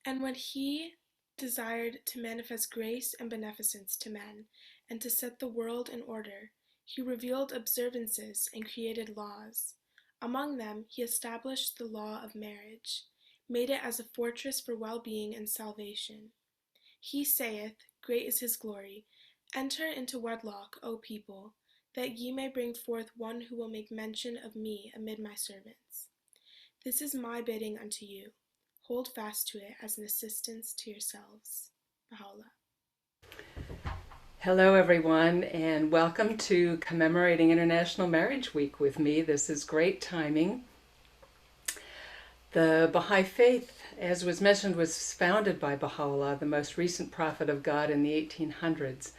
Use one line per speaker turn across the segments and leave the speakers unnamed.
And when he desired to manifest grace and beneficence to men, and to set the world in order, he revealed observances and created laws. Among them he established the law of marriage, made it as a fortress for well-being and salvation. He saith, Great is his glory. Enter into wedlock, O people, that ye may bring forth one who will make mention of me amid my servants. This is my bidding unto you. Hold fast to it as an assistance to yourselves. Bahá'u'lláh.
Hello, everyone, and welcome to Commemorating International Marriage Week with me. This is great timing. The Bahá'í Faith, as was mentioned, was founded by Baha'u'lláh, the most recent prophet of God in the 1800s.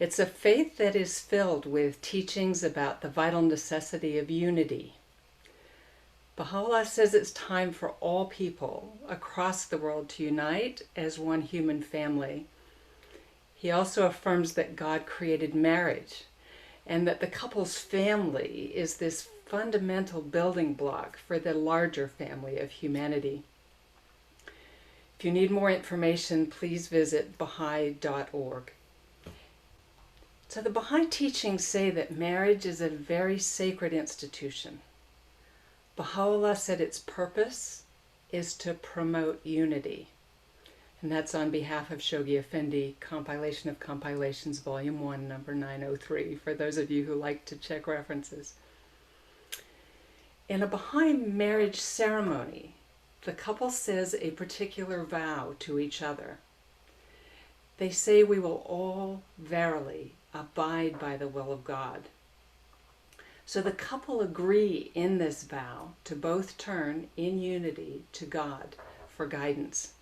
It's a faith that is filled with teachings about the vital necessity of unity. Baha'u'lláh says it's time for all people across the world to unite as one human family. He also affirms that God created marriage and that the couple's family is this fundamental building block for the larger family of humanity. If you need more information, please visit Baha'i.org. So the Baha'i teachings say that marriage is a very sacred institution. Baha'u'lláh said its purpose is to promote unity. And that's on behalf of Shoghi Effendi, Compilation of Compilations, Volume 1, number 903, for those of you who like to check references. In a Baha'i marriage ceremony, the couple says a particular vow to each other. They say, we will all verily abide by the will of God. So the couple agree in this vow to both turn in unity to God for guidance.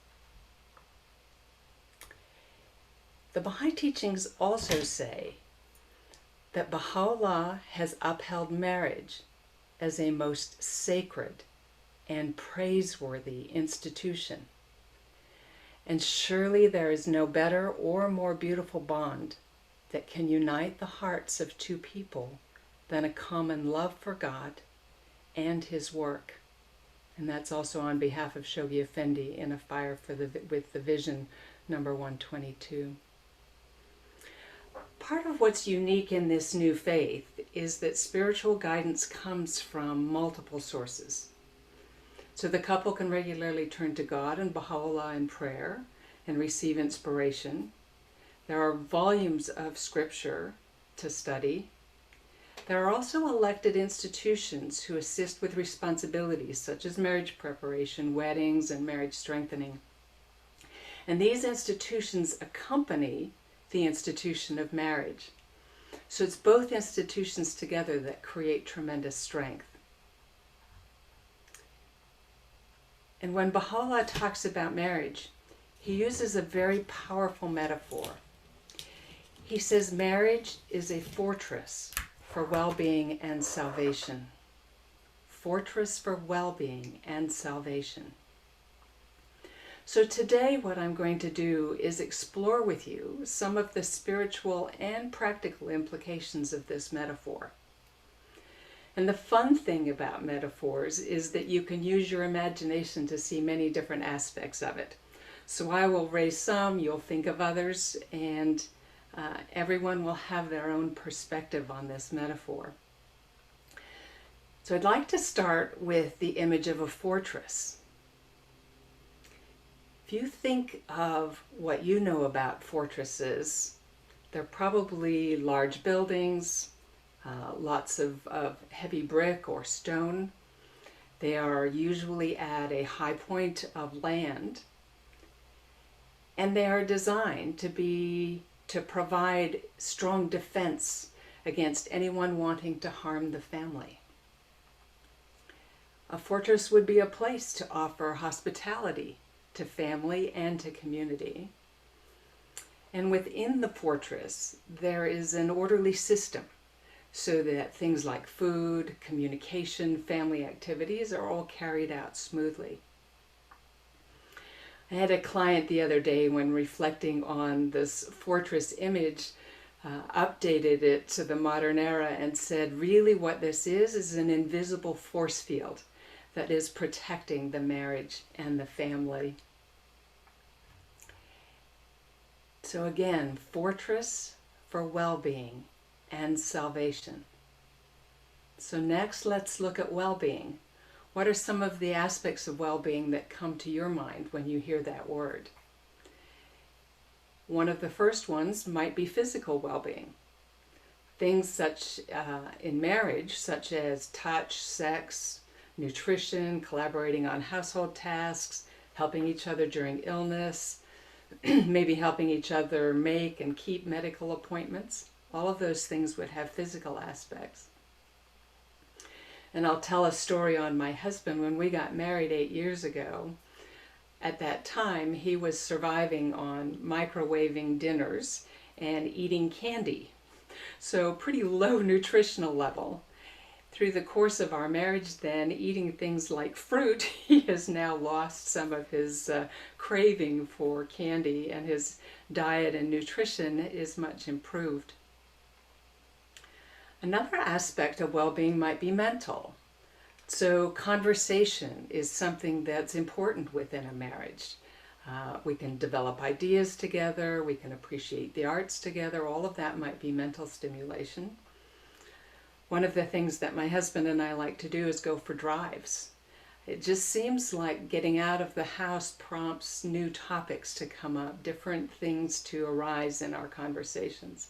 The Baha'i teachings also say that Baha'u'lláh has upheld marriage as a most sacred and praiseworthy institution. And surely there is no better or more beautiful bond that can unite the hearts of two people than a common love for God and His work. And that's also on behalf of Shoghi Effendi in A Fire with the Vision, number 122. Part of what's unique in this new faith is that spiritual guidance comes from multiple sources. So the couple can regularly turn to God and Baha'u'lláh in prayer and receive inspiration. There are volumes of scripture to study. There are also elected institutions who assist with responsibilities such as marriage preparation, weddings, and marriage strengthening. And these institutions accompany the institution of marriage. So it's both institutions together that create tremendous strength. And when Baha'u'lláh talks about marriage, he uses a very powerful metaphor. He says marriage is a fortress for well-being and salvation. Fortress for well-being and salvation. So today what I'm going to do is explore with you some of the spiritual and practical implications of this metaphor. And the fun thing about metaphors is that you can use your imagination to see many different aspects of it. So I will raise some, you'll think of others, and everyone will have their own perspective on this metaphor. So I'd like to start with the image of a fortress. If you think of what you know about fortresses, they're probably large buildings, lots of heavy brick or stone. They are usually at a high point of land, and they are designed to provide strong defense against anyone wanting to harm the family. A fortress would be a place to offer hospitality to family and to community. And within the fortress, there is an orderly system so that things like food, communication, family activities are all carried out smoothly. I had a client the other day, when reflecting on this fortress image, updated it to the modern era and said, really what this is an invisible force field that is protecting the marriage and the family. So again, fortress for well-being and salvation. So next, let's look at well-being. What are some of the aspects of well-being that come to your mind when you hear that word? One of the first ones might be physical well-being. Things such in marriage, such as touch, sex, nutrition, collaborating on household tasks, helping each other during illness, maybe helping each other make and keep medical appointments. All of those things would have physical aspects. And I'll tell a story on my husband. When we got married 8 years ago, at that time he was surviving on microwaving dinners and eating candy. So pretty low nutritional level. Through the course of our marriage then, eating things like fruit, he has now lost some of his craving for candy, and his diet and nutrition is much improved. Another aspect of well-being might be mental. So conversation is something that's important within a marriage. We can develop ideas together, we can appreciate the arts together, all of that might be mental stimulation. One of the things that my husband and I like to do is go for drives. It just seems like getting out of the house prompts new topics to come up, different things to arise in our conversations.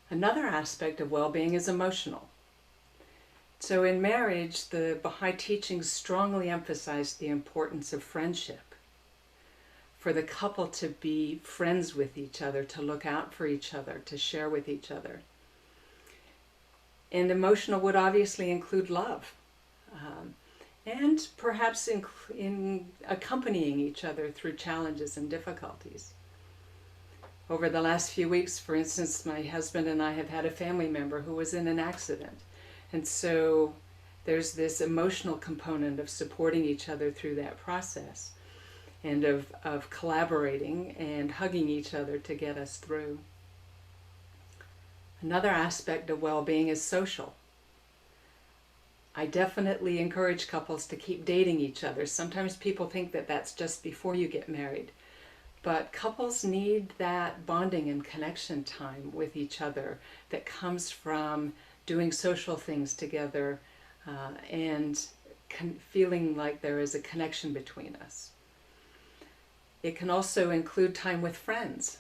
Another aspect of well-being is emotional. So in marriage, the Baha'i teachings strongly emphasize the importance of friendship. For the couple to be friends with each other, to look out for each other, to share with each other. And emotional would obviously include love. And perhaps in accompanying each other through challenges and difficulties. Over the last few weeks, for instance, my husband and I have had a family member who was in an accident. And so there's this emotional component of supporting each other through that process, and of collaborating and hugging each other to get us through. Another aspect of well-being is social. I definitely encourage couples to keep dating each other. Sometimes people think that that's just before you get married. But couples need that bonding and connection time with each other that comes from doing social things together and feeling like there is a connection between us. It can also include time with friends,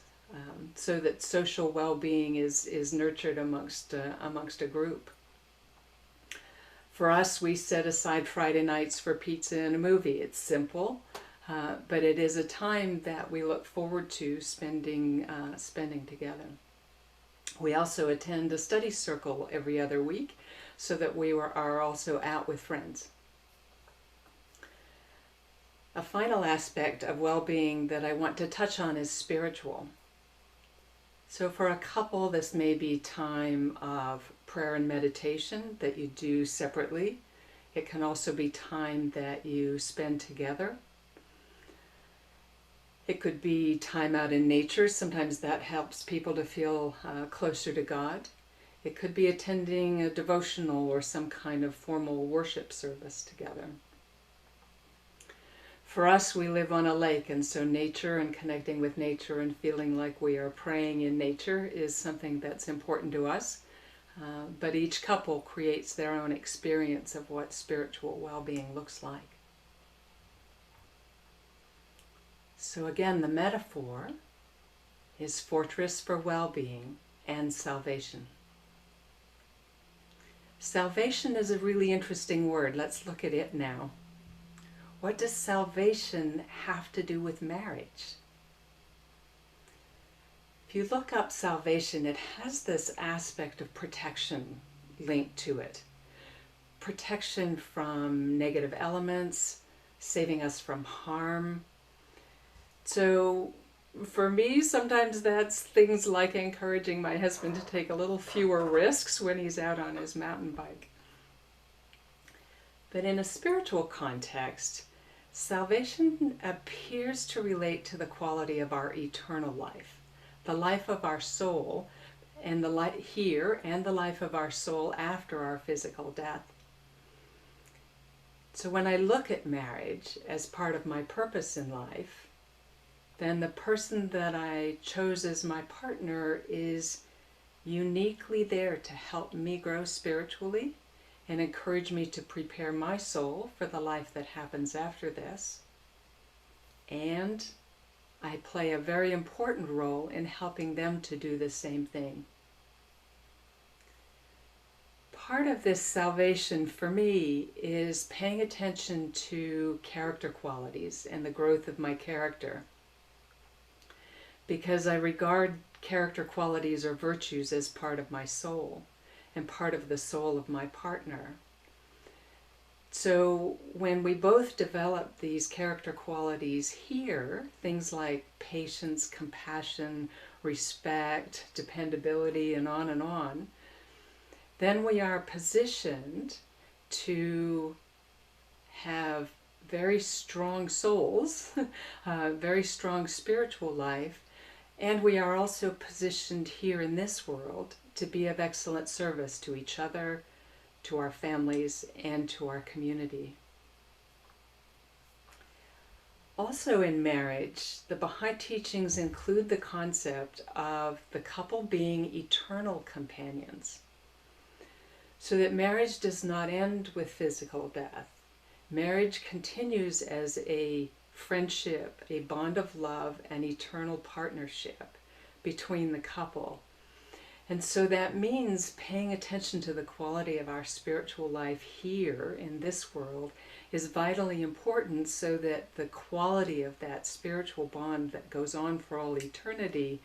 so that social well-being is nurtured amongst a group. For us, we set aside Friday nights for pizza and a movie. It's simple, but it is a time that we look forward to spending together. We also attend a study circle every other week, so that we are also out with friends. A final aspect of well-being that I want to touch on is spiritual. So for a couple, this may be time of prayer and meditation that you do separately. It can also be time that you spend together. It could be time out in nature. Sometimes that helps people to feel closer to God. It could be attending a devotional or some kind of formal worship service together. For us, we live on a lake, and so nature and connecting with nature and feeling like we are praying in nature is something that's important to us. But each couple creates their own experience of what spiritual well-being looks like. So again, the metaphor is fortress for well-being and salvation. Salvation is a really interesting word. Let's look at it now. What does salvation have to do with marriage? If you look up salvation, it has this aspect of protection linked to it. Protection from negative elements, saving us from harm. So for me, sometimes that's things like encouraging my husband to take a little fewer risks when he's out on his mountain bike. But in a spiritual context, salvation appears to relate to the quality of our eternal life, the life of our soul, and the life here, and the life of our soul after our physical death. So when I look at marriage as part of my purpose in life, then the person that I chose as my partner is uniquely there to help me grow spiritually and encourage me to prepare my soul for the life that happens after this. And I play a very important role in helping them to do the same thing. Part of this salvation for me is paying attention to character qualities and the growth of my character, because I regard character qualities or virtues as part of my soul and part of the soul of my partner. So when we both develop these character qualities here, things like patience, compassion, respect, dependability, and on, then we are positioned to have very strong souls, very strong spiritual life, and we are also positioned here in this world to be of excellent service to each other, to our families, and to our community. Also in marriage, the Baha'i teachings include the concept of the couple being eternal companions, so that marriage does not end with physical death. Marriage continues as a friendship, a bond of love, and eternal partnership between the couple. And so that means paying attention to the quality of our spiritual life here in this world is vitally important, so that the quality of that spiritual bond that goes on for all eternity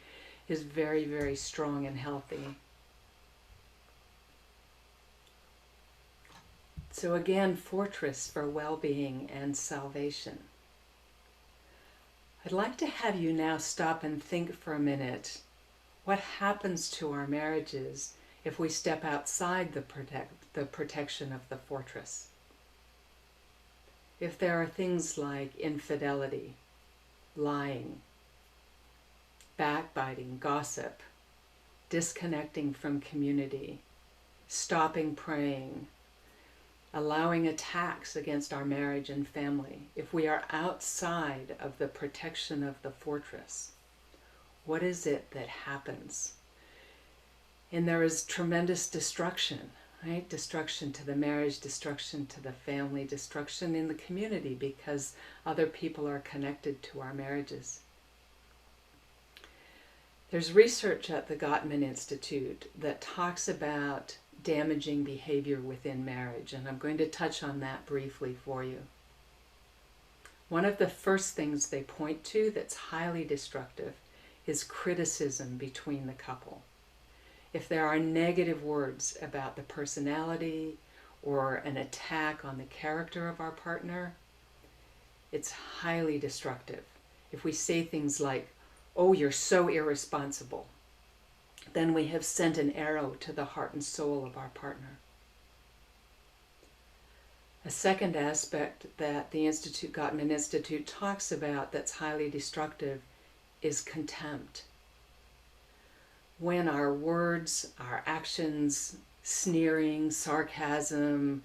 is very, very strong and healthy. So again, fortress for well-being and salvation. I'd like to have you now stop and think for a minute. What happens to our marriages if we step outside the protection of the fortress? If there are things like infidelity, lying, backbiting, gossip, disconnecting from community, stopping praying, allowing attacks against our marriage and family, if we are outside of the protection of the fortress, what is it that happens? And there is tremendous destruction, right? Destruction to the marriage, destruction to the family, destruction in the community, because other people are connected to our marriages. There's research at the Gottman Institute that talks about damaging behavior within marriage, and I'm going to touch on that briefly for you. One of the first things they point to that's highly destructive is criticism between the couple. If there are negative words about the personality or an attack on the character of our partner, it's highly destructive. If we say things like, "Oh, you're so irresponsible," then we have sent an arrow to the heart and soul of our partner. A second aspect that the Gottman Institute talks about that's highly destructive is contempt. When our words, our actions, sneering, sarcasm,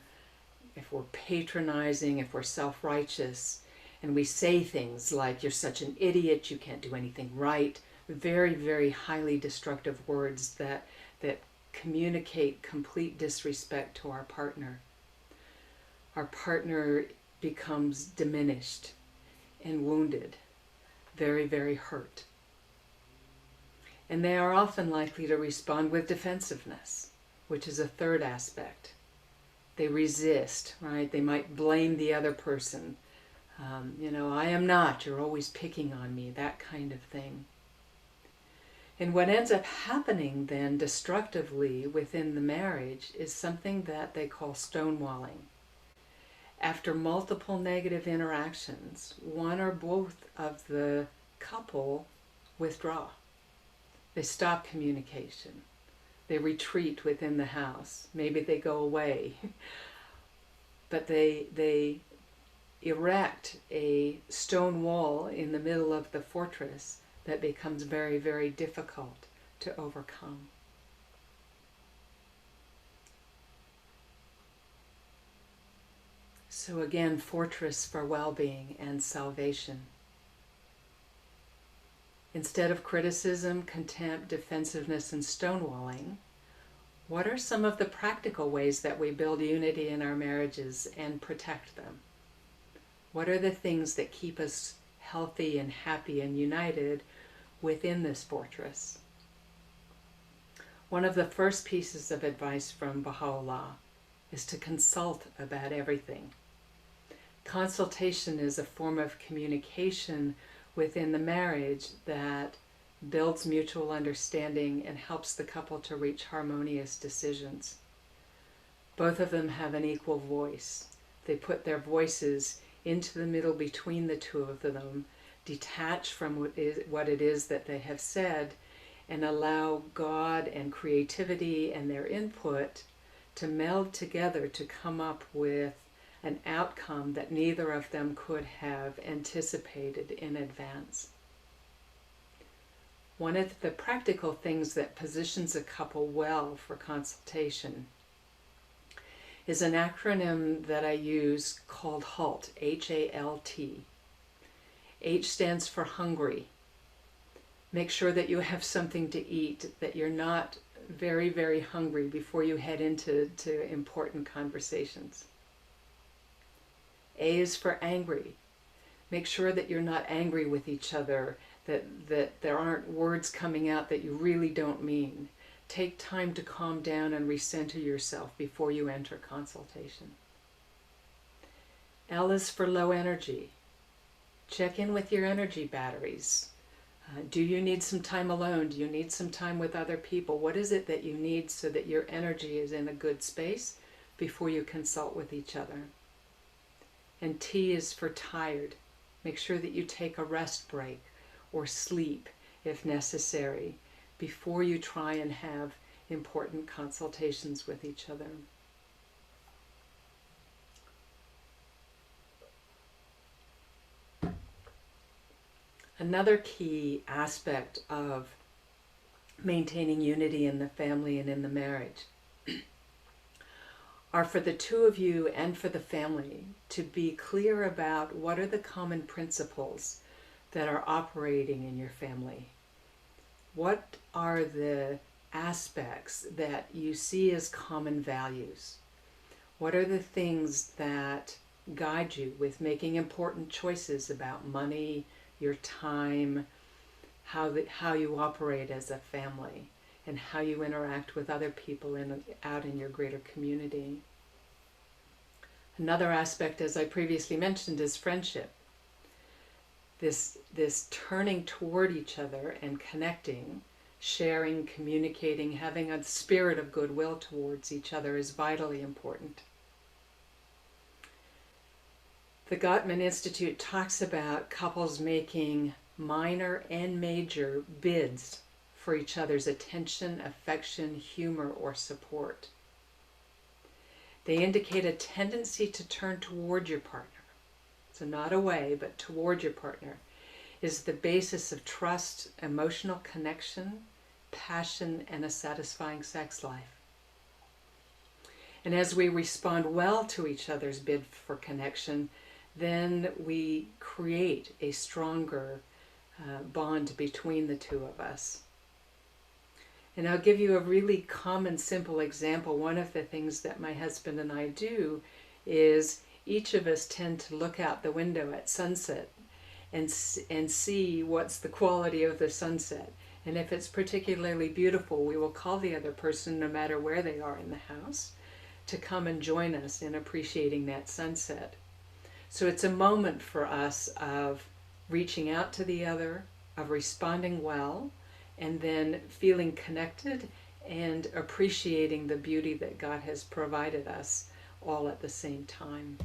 if we're patronizing, if we're self-righteous, and we say things like, "You're such an idiot, you can't do anything right," very, very highly destructive words that communicate complete disrespect to our partner. Our partner becomes diminished and wounded, very, very hurt. And they are often likely to respond with defensiveness, which is a third aspect. They resist, right? They might blame the other person. "I am not, you're always picking on me," that kind of thing. And what ends up happening then destructively within the marriage is something that they call stonewalling. After multiple negative interactions, one or both of the couple withdraw. They stop communication. They retreat within the house. Maybe they go away. But they erect a stone wall in the middle of the fortress that becomes very, very difficult to overcome. So again, fortress for well-being and salvation. Instead of criticism, contempt, defensiveness, and stonewalling, what are some of the practical ways that we build unity in our marriages and protect them? What are the things that keep us healthy and happy and united within this fortress? One of the first pieces of advice from Bahá'u'lláh is to consult about everything. Consultation is a form of communication within the marriage that builds mutual understanding and helps the couple to reach harmonious decisions. Both of them have an equal voice. They put their voices into the middle between the two of them, detach from what it is that they have said, and allow God and creativity and their input to meld together to come up with an outcome that neither of them could have anticipated in advance. One of the practical things that positions a couple well for consultation is an acronym that I use called HALT, H-A-L-T. H stands for hungry. Make sure that you have something to eat, that you're not very, very hungry before you head into important conversations. A is for angry. Make sure that you're not angry with each other, that there aren't words coming out that you really don't mean. Take time to calm down and recenter yourself before you enter consultation. L is for low energy. Check in with your energy batteries. Do you need some time alone? Do you need some time with other people? What is it that you need so that your energy is in a good space before you consult with each other? And T is for tired. Make sure that you take a rest break or sleep if necessary before you try and have important consultations with each other. Another key aspect of maintaining unity in the family and in the marriage are for the two of you and for the family to be clear about what are the common principles that are operating in your family. What are the aspects that you see as common values? What are the things that guide you with making important choices about money, your time, how you operate as a family, and how you interact with other people out in your greater community? Another aspect, as I previously mentioned, is friendship. This turning toward each other and connecting, sharing, communicating, having a spirit of goodwill towards each other is vitally important. The Gottman Institute talks about couples making minor and major bids for each other's attention, affection, humor, or support. They indicate a tendency to turn toward your partner. So not away, but toward your partner is the basis of trust, emotional connection, passion, and a satisfying sex life. And as we respond well to each other's bid for connection, then we create a stronger bond between the two of us. And I'll give you a really common, simple example. One of the things that my husband and I do is each of us tend to look out the window at sunset and see what's the quality of the sunset. And if it's particularly beautiful, we will call the other person, no matter where they are in the house, to come and join us in appreciating that sunset. So it's a moment for us of reaching out to the other, of responding well, and then feeling connected and appreciating the beauty that God has provided us all at the same time.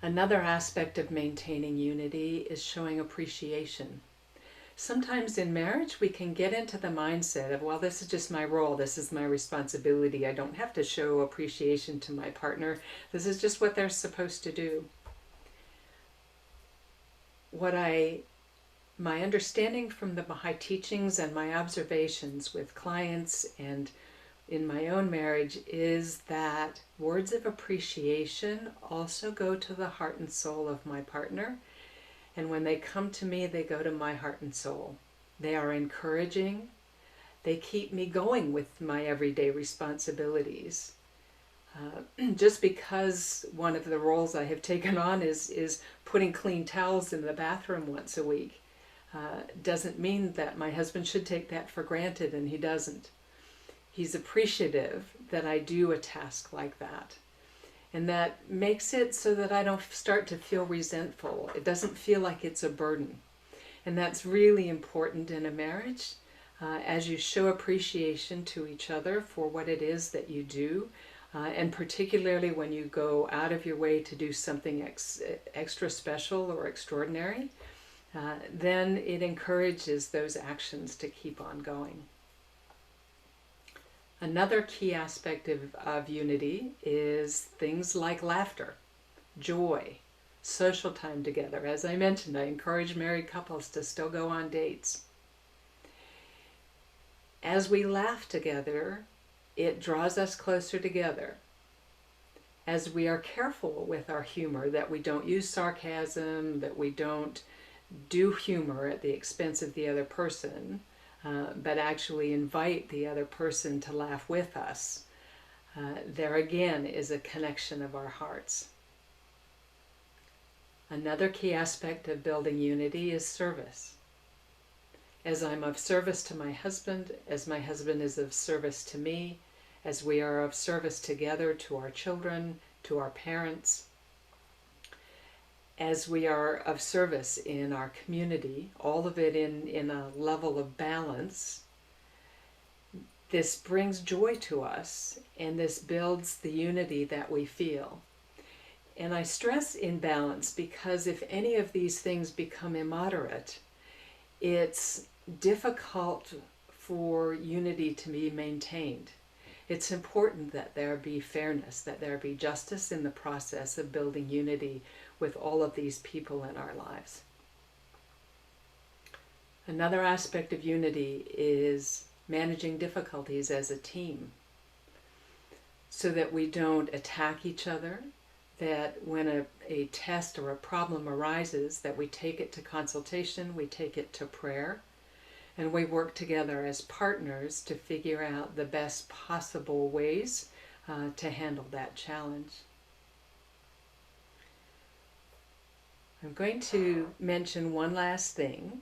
Another aspect of maintaining unity is showing appreciation. Sometimes in marriage we can get into the mindset of, well, this is just my role, this is my responsibility, I don't have to show appreciation to my partner, this is just what they're supposed to do. My understanding from the Baha'i teachings and my observations with clients and in my own marriage is that words of appreciation also go to the heart and soul of my partner, And when they come to me, they go to my heart and soul. They are encouraging. They keep me going with my everyday responsibilities. Just because one of the roles I have taken on is putting clean towels in the bathroom once a week doesn't mean that my husband should take that for granted, and he doesn't. He's appreciative that I do a task like that. And that makes it so that I don't start to feel resentful. It doesn't feel like it's a burden. And that's really important in a marriage. As you show appreciation to each other for what it is that you do, and particularly when you go out of your way to do something extra special or extraordinary, then it encourages those actions to keep on going. Another key aspect of unity is things like laughter, joy, social time together. As I mentioned, I encourage married couples to still go on dates. As we laugh together, it draws us closer together. As we are careful with our humor, that we don't use sarcasm, that we don't do humor at the expense of the other person, but actually invite the other person to laugh with us. There again is a connection of our hearts. Another key aspect of building unity is service. As I'm of service to my husband, as my husband is of service to me, as we are of service together to our children, to our parents, as we are of service in our community, all of it in a level of balance, this brings joy to us, and this builds the unity that we feel. And I stress in balance because if any of these things become immoderate, it's difficult for unity to be maintained. It's important that there be fairness, that there be justice in the process of building unity with all of these people in our lives. Another aspect of unity is managing difficulties as a team so that we don't attack each other, that when a test or a problem arises, that we take it to consultation, we take it to prayer, and we work together as partners to figure out the best possible ways to handle that challenge. I'm going to mention one last thing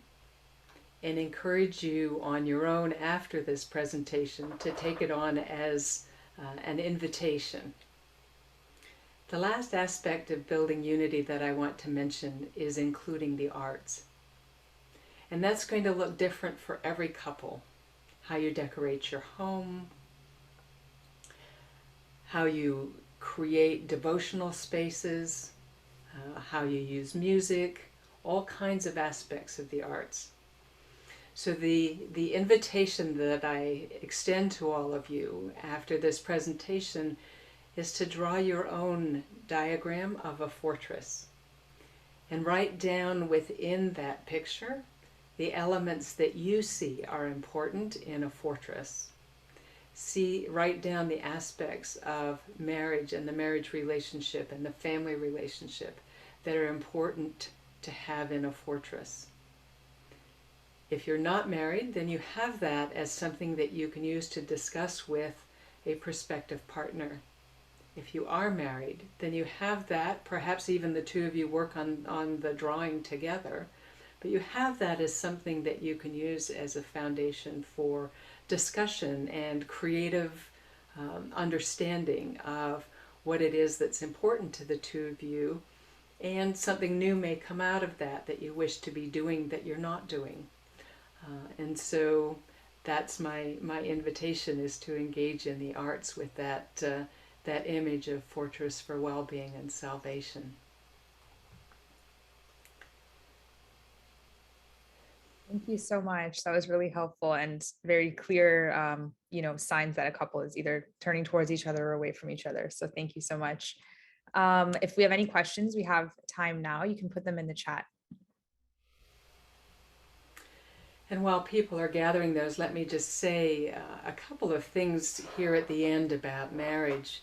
and encourage you on your own after this presentation to take it on as an invitation. The last aspect of building unity that I want to mention is including the arts. And that's going to look different for every couple. How you decorate your home, how you create devotional spaces, how you use music, all kinds of aspects of the arts. So the invitation that I extend to all of you after this presentation is to draw your own diagram of a fortress and write down within that picture the elements that you see are important in a fortress. Write down the aspects of marriage and the marriage relationship and the family relationship that are important to have in a fortress. If you're not married, then you have that as something that you can use to discuss with a prospective partner. If you are married, then you have that, perhaps even the two of you work on the drawing together, but you have that as something that you can use as a foundation for discussion and creative understanding of what it is that's important to the two of you, and something new may come out of that you wish to be doing that you're not doing. And so that's my invitation, is to engage in the arts with that image of fortress for well-being and salvation.
Thank you so much. That was really helpful and very clear, signs that a couple is either turning towards each other or away from each other. So thank you so much. If we have any questions, we have time now. You can put them in the chat.
And while people are gathering those, let me just say a couple of things here at the end about marriage.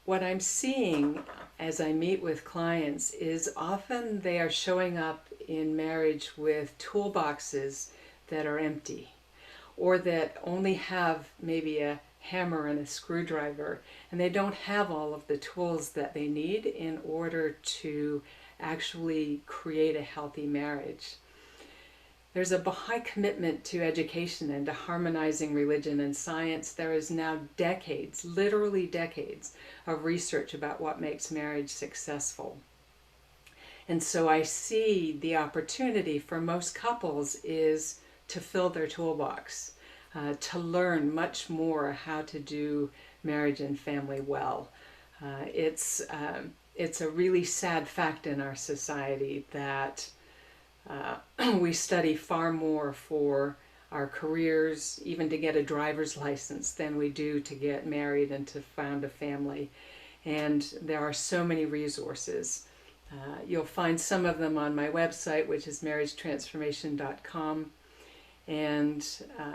What I'm seeing as I meet with clients is often they are showing up in marriage with toolboxes that are empty, or that only have maybe a hammer and a screwdriver, and they don't have all of the tools that they need in order to actually create a healthy marriage. There's a Baha'i commitment to education and to harmonizing religion and science. There is now decades, literally decades, of research about what makes marriage successful. And so I see the opportunity for most couples is to fill their toolbox, to learn much more how to do marriage and family well. It's a really sad fact in our society that we study far more for our careers, even to get a driver's license, than we do to get married and to found a family. And there are so many resources. You'll find some of them on my website, which is marriagetransformation.com, and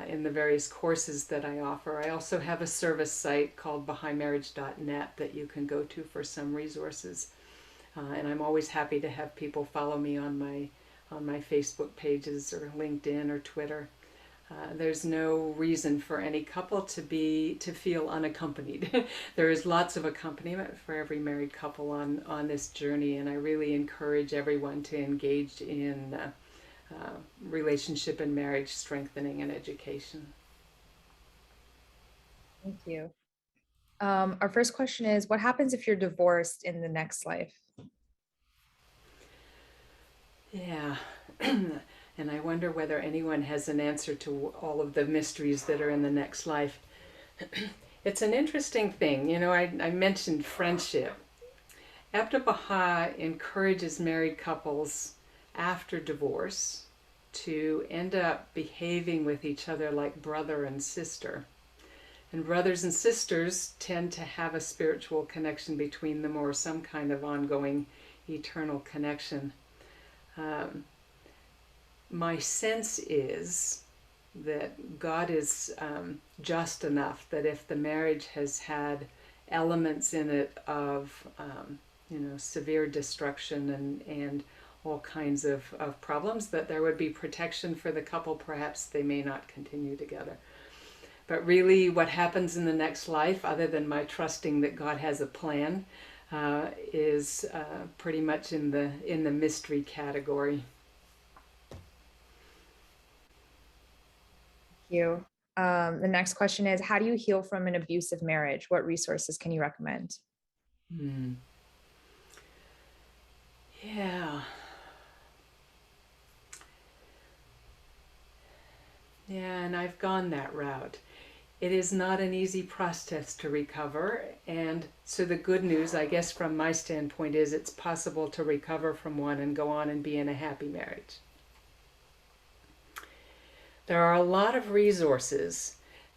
in the various courses that I offer. I also have a service site called Bahá'í-Marriage.net that you can go to for some resources. And I'm always happy to have people follow me on my Facebook pages or LinkedIn or Twitter. There's no reason for any couple to feel unaccompanied. There is lots of accompaniment for every married couple on this journey, and I really encourage everyone to engage in relationship and marriage strengthening and education.
Thank you. Our first question is, what happens if you're divorced in the next life?
Yeah. And I wonder whether anyone has an answer to all of the mysteries that are in the next life. It's an interesting thing. You know, I mentioned friendship. Abdu'l-Baha encourages married couples after divorce to end up behaving with each other like brother and sister. And brothers and sisters tend to have a spiritual connection between them, or some kind of ongoing eternal connection. My sense is that God is just enough that if the marriage has had elements in it of severe destruction and all kinds of problems, that there would be protection for the couple. Perhaps they may not continue together. But really what happens in the next life, other than my trusting that God has a plan, is pretty much in the mystery category.
You. The next question is, how do you heal from an abusive marriage? What resources can you recommend?
Yeah, and I've gone that route. It is not an easy process to recover, and so the good news, I guess, from my standpoint, is it's possible to recover from one and go on and be in a happy marriage. There are a lot of resources.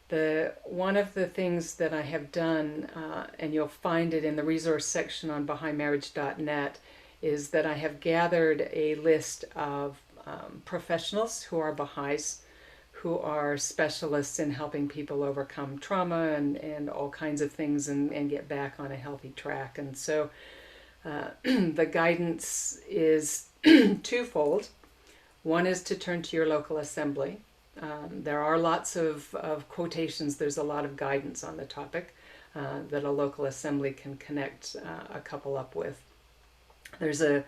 One of the things that I have done, and you'll find it in the resource section on Bahá'í-Marriage.net, is that I have gathered a list of professionals who are Baha'is, who are specialists in helping people overcome trauma and all kinds of things and get back on a healthy track. And so the guidance is twofold. One is to turn to your local assembly. There are lots of quotations. There's a lot of guidance on the topic that a local assembly can connect a couple up with. There's a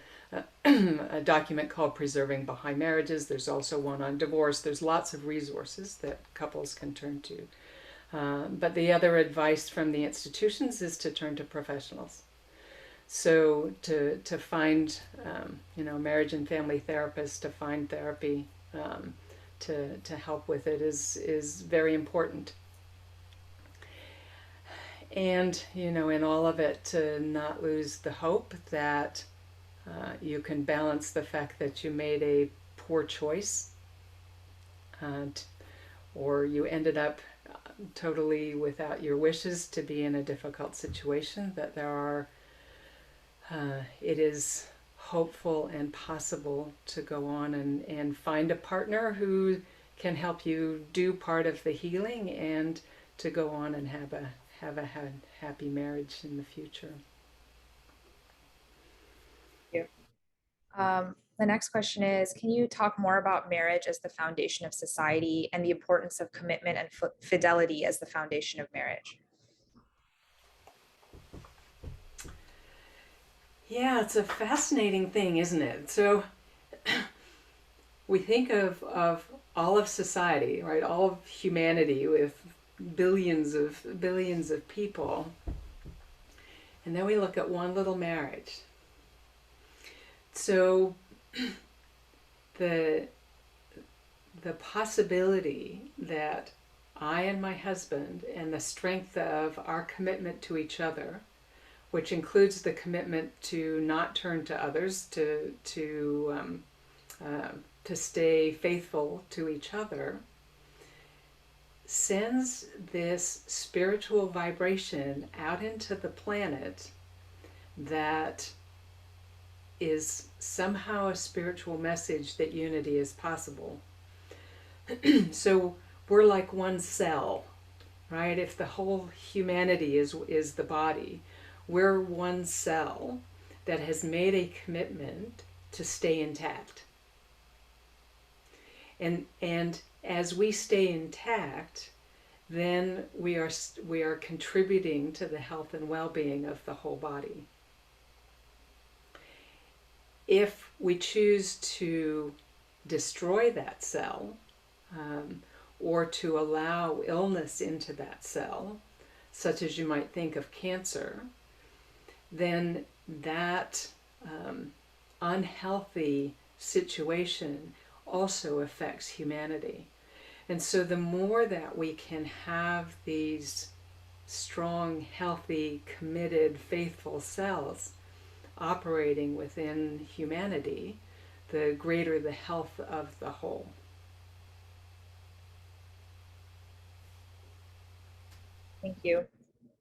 document called Preserving Baha'i Marriages. There's also one on divorce. There's lots of resources that couples can turn to. But the other advice from the institutions is to turn to professionals. So to find, marriage and family therapists, to find therapy, to help with it is very important. And, in all of it, to not lose the hope that you can balance the fact that you made a poor choice, or you ended up totally without your wishes to be in a difficult situation, that it is hopeful and possible to go on and find a partner who can help you do part of the healing and to go on and have a happy marriage in the future.
The next question is, can you talk more about marriage as the foundation of society and the importance of commitment and fidelity as the foundation of marriage?
Yeah, it's a fascinating thing, isn't it? So we think of all of society, right? All of humanity with billions of people. And then we look at one little marriage. So the possibility that I and my husband and the strength of our commitment to each other, which includes the commitment to not turn to others, to stay faithful to each other, sends this spiritual vibration out into the planet that is somehow a spiritual message that unity is possible. So we're like one cell, right? If the whole humanity is the body, we're one cell that has made a commitment to stay intact. And as we stay intact, then we are contributing to the health and well-being of the whole body. If we choose to destroy that cell, or to allow illness into that cell, such as you might think of cancer, then that unhealthy situation also affects humanity. And so the more that we can have these strong, healthy, committed, faithful cells operating within humanity, the greater the health of the whole.
Thank you.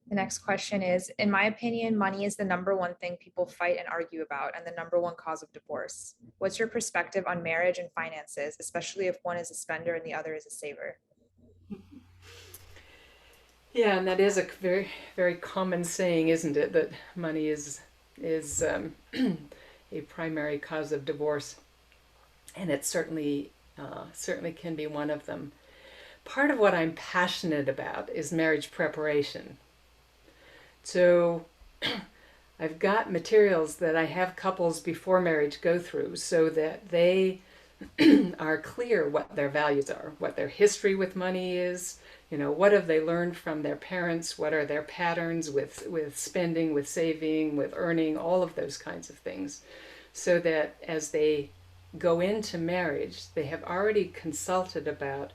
The next question is, in my opinion, money is the number one thing people fight and argue about and the number one cause of divorce. What's your perspective on marriage and finances, especially if one is a spender and the other is a saver?
Yeah, and that is a very, very common saying, isn't it? That money is a primary cause of divorce, and it certainly can be one of them. Part of what I'm passionate about is marriage preparation. So I've got materials that I have couples before marriage go through so that they are clear what their values are, what their history with money is, what have they learned from their parents, what are their patterns with spending, with saving, with earning, all of those kinds of things, so that as they go into marriage, they have already consulted about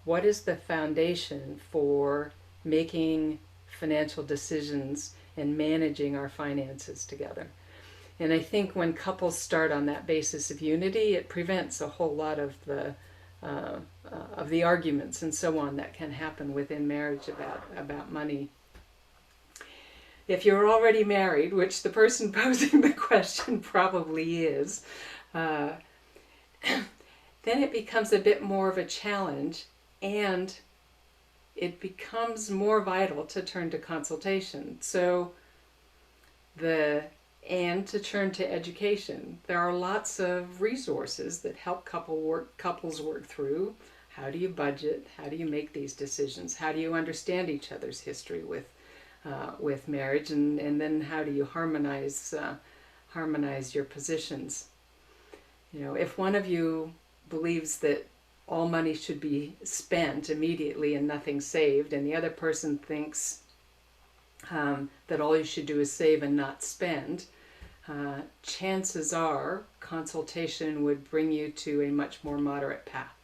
what is the foundation for making financial decisions and managing our finances together. And I think when couples start on that basis of unity, it prevents a whole lot of the arguments and so on that can happen within marriage about money. If you're already married, which the person posing the question probably is, then it becomes a bit more of a challenge, and it becomes more vital to turn to consultation. So and to turn to education. There are lots of resources that help couples work through. How do you budget? How do you make these decisions? How do you understand each other's history with marriage? And then how do you harmonize your positions? If one of you believes that all money should be spent immediately and nothing saved, and the other person thinks that all you should do is save and not spend, chances are consultation would bring you to a much more moderate path.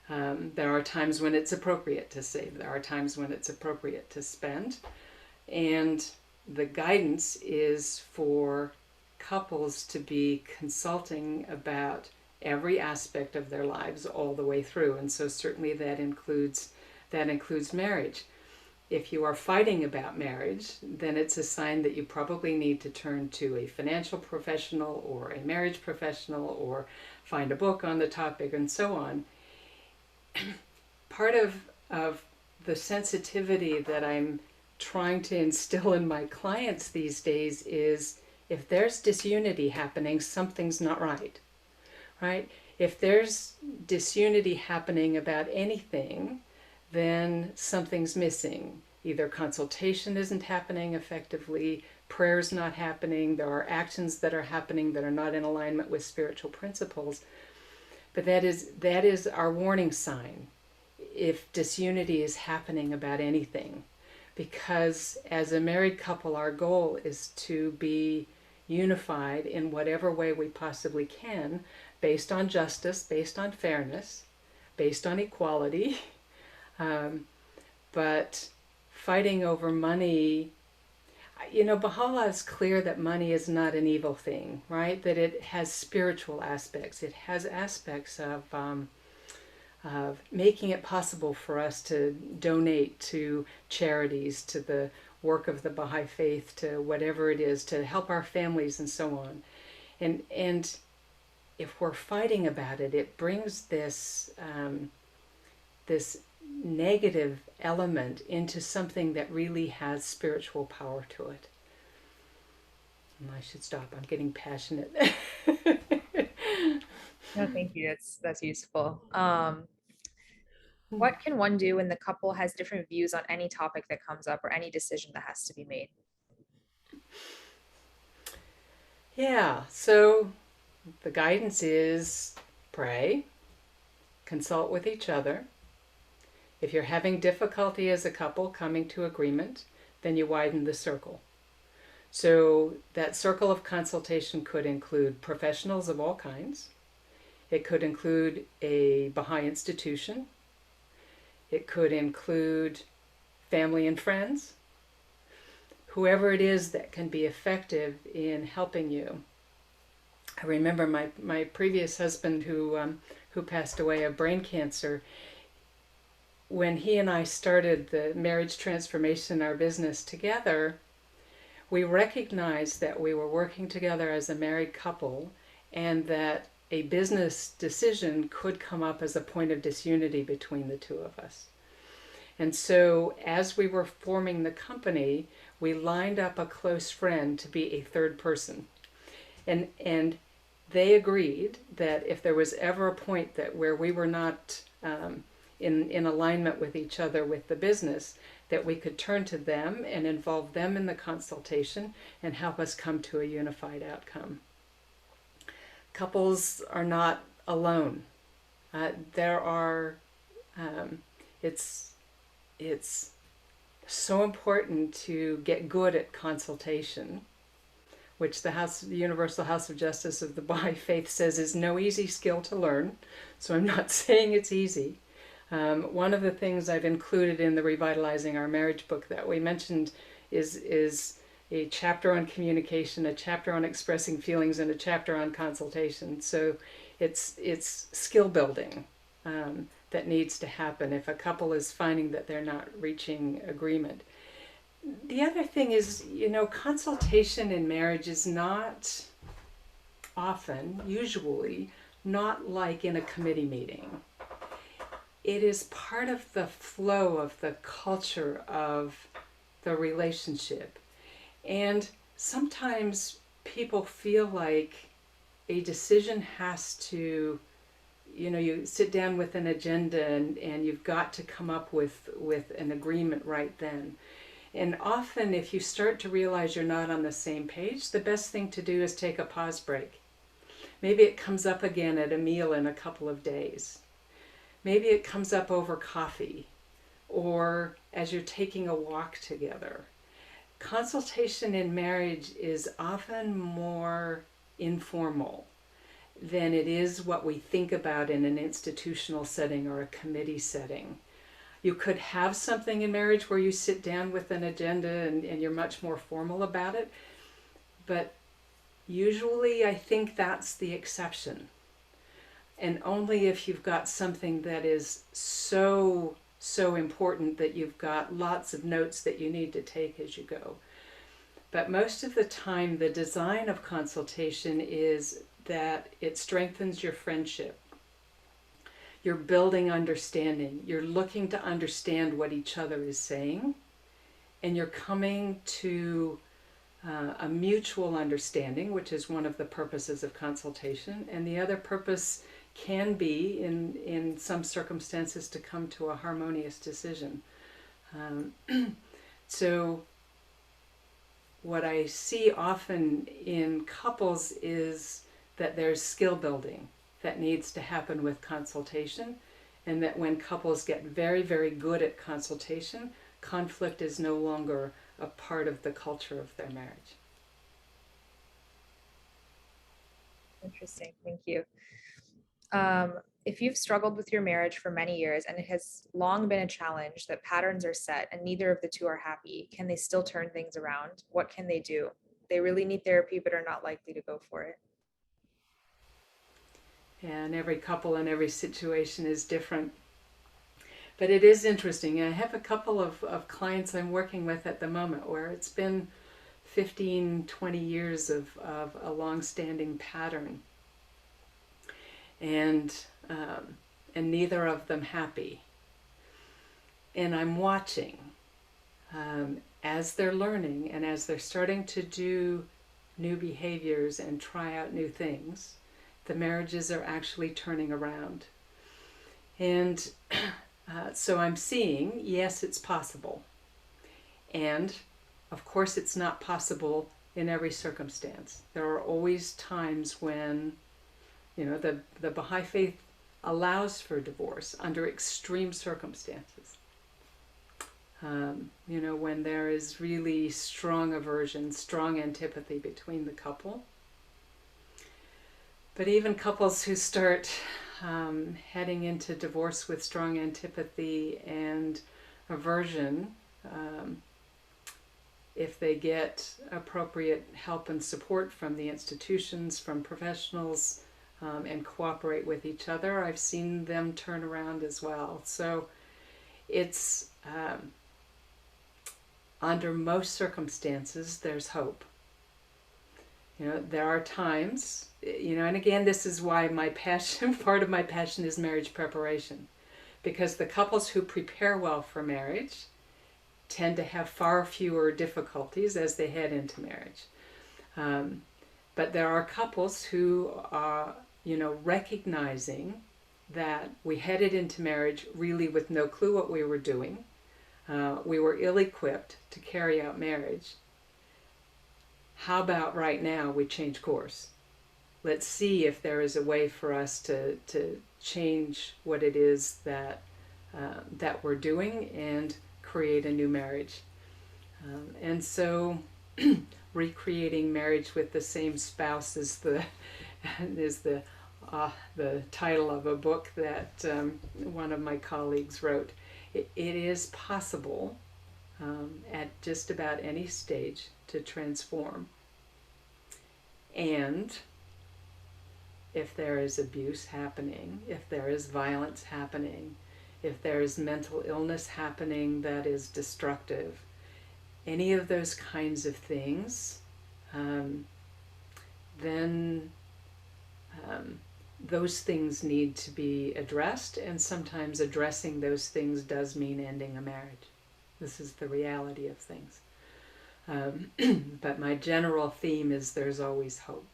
There are times when it's appropriate to save. There are times when it's appropriate to spend. And the guidance is for couples to be consulting about every aspect of their lives all the way through. And so certainly that includes marriage. If you are fighting about marriage, then it's a sign that you probably need to turn to a financial professional or a marriage professional or find a book on the topic and so on. Part of the sensitivity that I'm trying to instill in my clients these days is If there's disunity happening, something's not right, right? If there's disunity happening about anything, then something's missing. Either consultation isn't happening effectively, prayer's not happening, there are actions that are happening that are not in alignment with spiritual principles. But that is our warning sign if disunity is happening about anything. Because as a married couple, our goal is to be unified in whatever way we possibly can, based on justice, based on fairness, based on equality. But fighting over money, Baha'u'lláh is clear that money is not an evil thing, right? That it has spiritual aspects. It has aspects of making it possible for us to donate to charities, to the work of the Bahá'í Faith, to whatever it is, to help our families and so on. And if we're fighting about it, it brings this this negative element into something that really has spiritual power to it. And I should stop. I'm getting passionate.
No, thank you. That's useful. What can one do when the couple has different views on any topic that comes up or any decision that has to be made?
Yeah, so the guidance is pray, consult with each other. If you're having difficulty as a couple coming to agreement, then you widen the circle. So that circle of consultation could include professionals of all kinds. It could include a Baha'i institution. It could include family and friends. Whoever it is that can be effective in helping you. I remember my previous husband who passed away of brain cancer. When he and I started the marriage transformation, our business together, we recognized that we were working together as a married couple and that a business decision could come up as a point of disunity between the two of us. And so as we were forming the company, we lined up a close friend to be a third person. And they agreed that if there was ever a point that where we were not in alignment with each other with the business, that we could turn to them and involve them in the consultation and help us come to a unified outcome. Couples are not alone. It's so important to get good at consultation, which the Universal House of Justice of the Bahá'í Faith says is no easy skill to learn. So I'm not saying it's easy. One of the things I've included in the Revitalizing Our Marriage book that we mentioned is a chapter on communication, a chapter on expressing feelings, and a chapter on consultation. So it's skill building that needs to happen if a couple is finding that they're not reaching agreement. The other thing is, consultation in marriage is not often, usually, not like in a committee meeting. It is part of the flow of the culture of the relationship. And sometimes people feel like a decision has to, you sit down with an agenda and you've got to come up with an agreement right then. And often if you start to realize you're not on the same page, the best thing to do is take a pause break. Maybe it comes up again at a meal in a couple of days. Maybe it comes up over coffee or as you're taking a walk together. Consultation in marriage is often more informal than it is what we think about in an institutional setting or a committee setting. You could have something in marriage where you sit down with an agenda and you're much more formal about it, but usually I think that's the exception. And only if you've got something that is so important that you've got lots of notes that you need to take as you go. But most of the time, the design of consultation is that it strengthens your friendship. You're building understanding. You're looking to understand what each other is saying. And you're coming to a mutual understanding, which is one of the purposes of consultation, and the other purpose can be, in some circumstances, to come to a harmonious decision. So what I see often in couples is that there's skill building that needs to happen with consultation, and that when couples get very, very good at consultation, conflict is no longer a part of the culture of their marriage.
Interesting. Thank you. If you've struggled with your marriage for many years and it has long been a challenge that patterns are set and neither of the two are happy, can they still turn things around? What can they do? They really need therapy, but are not likely to go for it.
And every couple and every situation is different. But it is interesting. I have a couple of clients I'm working with at the moment where it's been 15, 20 years of a long-standing pattern. And neither of them happy. And I'm watching as they're learning and as they're starting to do new behaviors and try out new things, the marriages are actually turning around. And so I'm seeing, yes, it's possible. And of course it's not possible in every circumstance. There are always times when, the Bahá'í Faith allows for divorce under extreme circumstances. When there is really strong aversion, strong antipathy between the couple. But even couples who start heading into divorce with strong antipathy and aversion, if they get appropriate help and support from the institutions, from professionals, and cooperate with each other, I've seen them turn around as well. So it's, under most circumstances, there's hope. There are times, and again, this is why my passion, part of my passion is marriage preparation. Because the couples who prepare well for marriage tend to have far fewer difficulties as they head into marriage. But there are couples who are, recognizing that we headed into marriage really with no clue what we were doing. We were ill-equipped to carry out marriage. How about right now we change course? Let's see if there is a way for us to change what it is that we're doing and create a new marriage. And so recreating marriage with the same spouse is the title of a book that one of my colleagues wrote. It is possible at just about any stage to transform. And if there is abuse happening, if there is violence happening, if there is mental illness happening that is destructive, any of those kinds of things, then those things need to be addressed, and sometimes addressing those things does mean ending a marriage. This is the reality of things. But my general theme is there's always hope.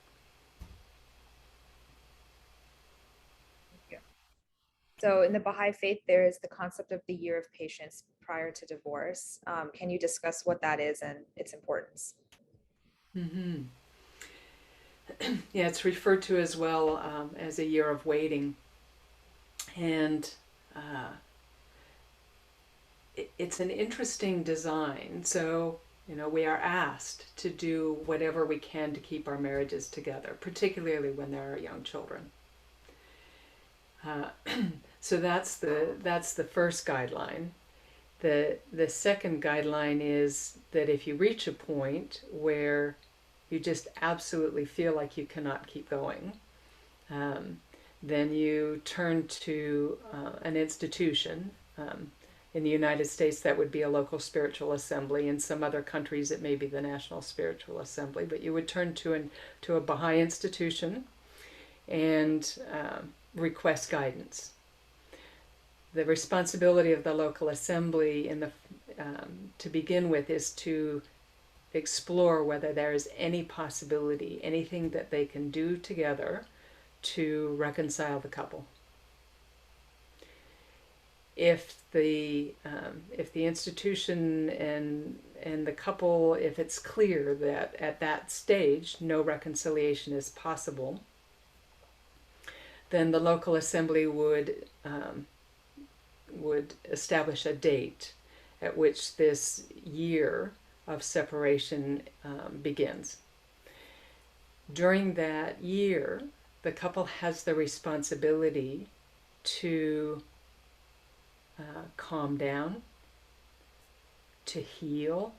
So in the Baha'i Faith, there is the concept of the year of patience prior to divorce. Can you discuss what that is and its importance?
Mm-hmm. Yeah, it's referred to as well as a year of waiting. And it's an interesting design. So, we are asked to do whatever we can to keep our marriages together, particularly when there are young children. So that's the first guideline. The second guideline is that if you reach a point where you just absolutely feel like you cannot keep going, then you turn to an institution. In the United States, that would be a local spiritual assembly. In some other countries, it may be the National Spiritual Assembly. But you would turn to a Baha'i institution and request guidance. The responsibility of the local assembly to begin with is to explore whether there is any possibility, anything that they can do together to reconcile the couple. If the institution and the couple, if it's clear that at that stage no reconciliation is possible, then the local assembly would establish a date at which this year of separation begins. During that year, the couple has the responsibility to calm down, to heal,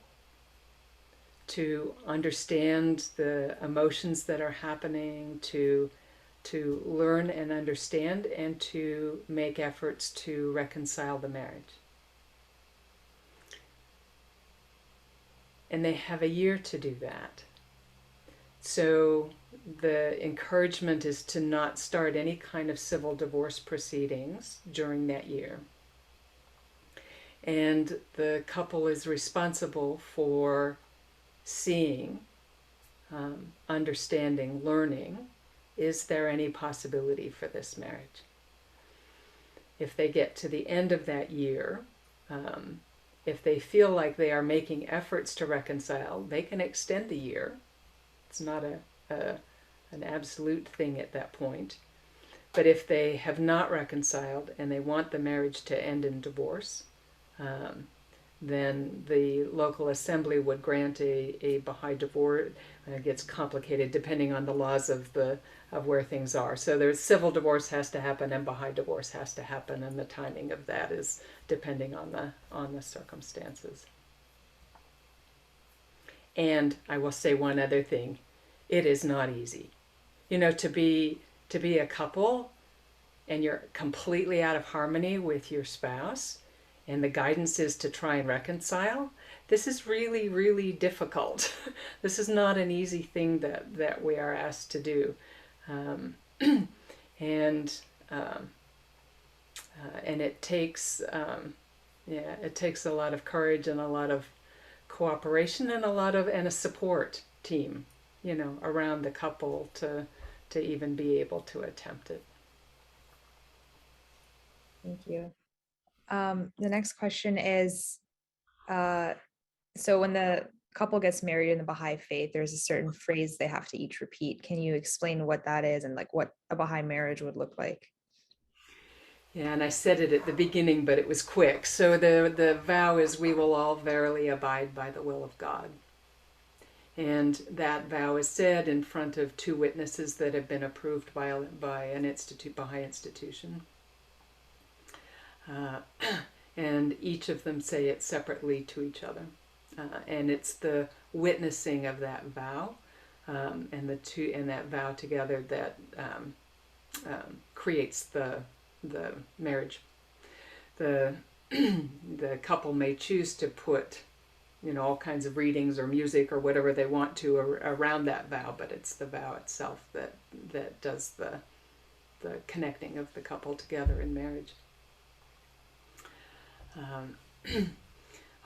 to understand the emotions that are happening, to learn and understand, and to make efforts to reconcile the marriage. And they have a year to do that. So the encouragement is to not start any kind of civil divorce proceedings during that year. And the couple is responsible for seeing, understanding, learning, is there any possibility for this marriage? If they get to the end of that year, if they feel like they are making efforts to reconcile, they can extend the year. It's not an absolute thing at that point. But if they have not reconciled and they want the marriage to end in divorce, then the local assembly would grant a Baha'i divorce. It gets complicated depending on the laws of where things are. So there's civil divorce has to happen and Baha'i divorce has to happen, and the timing of that is depending on the circumstances. And I will say one other thing: it is not easy. You know, to be a couple and you're completely out of harmony with your spouse, and the guidance is to try and reconcile. This is really, really difficult. This is not an easy thing that we are asked to do. And it takes it takes a lot of courage and a lot of cooperation and a support team, you know, around the couple to even be able to attempt it.
Thank you. The next question is, so when the couple gets married in the Baha'i Faith, there's a certain phrase they have to each repeat. Can you explain what that is and like what a Baha'i marriage would look like?
Yeah, and I said it at the beginning, but it was quick. So the vow is, we will all verily abide by the will of God. And that vow is said in front of two witnesses that have been approved by an Baha'i institution. And each of them say it separately to each other. And it's the witnessing of that vow and that vow together that creates the marriage. The couple may choose to put, you know, all kinds of readings or music or whatever they want to around that vow, but it's the vow itself that does the connecting of the couple together in marriage.